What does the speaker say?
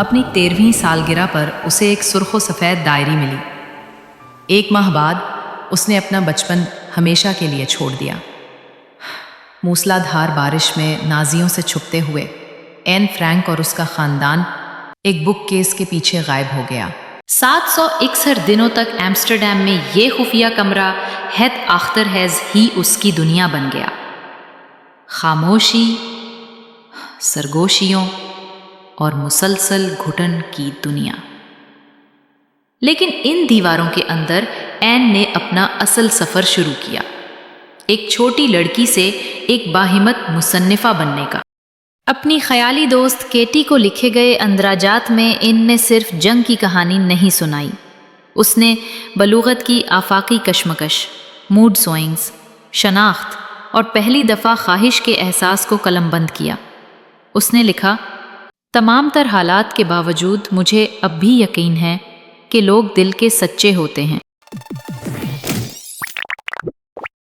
اپنی 13ویں سالگرہ پر اسے ایک سرخ و سفید ڈائری ملی۔ 1 ماہ بعد اس نے اپنا بچپن ہمیشہ کے لیے چھوڑ دیا۔ موسلا دھار بارش میں نازیوں سے چھپتے ہوئے این فرینک اور اس کا خاندان ایک بک کیس کے پیچھے غائب ہو گیا۔ 761 دنوں تک ایمسٹرڈیم میں یہ خفیہ کمرہ ہیت آختر ہیز ہی اس کی دنیا بن گیا۔ خاموشی، سرگوشیوں اور مسلسل گھٹن کی دنیا۔ لیکن ان دیواروں کے اندر این نے اپنا اصل سفر شروع کیا، ایک چھوٹی لڑکی سے ایک باہمت مصنفہ بننے کا۔ اپنی خیالی دوست کیٹی کو لکھے گئے اندراجات میں ان نے صرف جنگ کی کہانی نہیں سنائی، اس نے بلوغت کی آفاقی کشمکش، موڈ سوئنگز، شناخت اور پہلی دفعہ خواہش کے احساس کو قلم بند کیا۔ اس نے لکھا، تمام تر حالات کے باوجود مجھے اب بھی یقین ہے کہ لوگ دل کے سچے ہوتے ہیں۔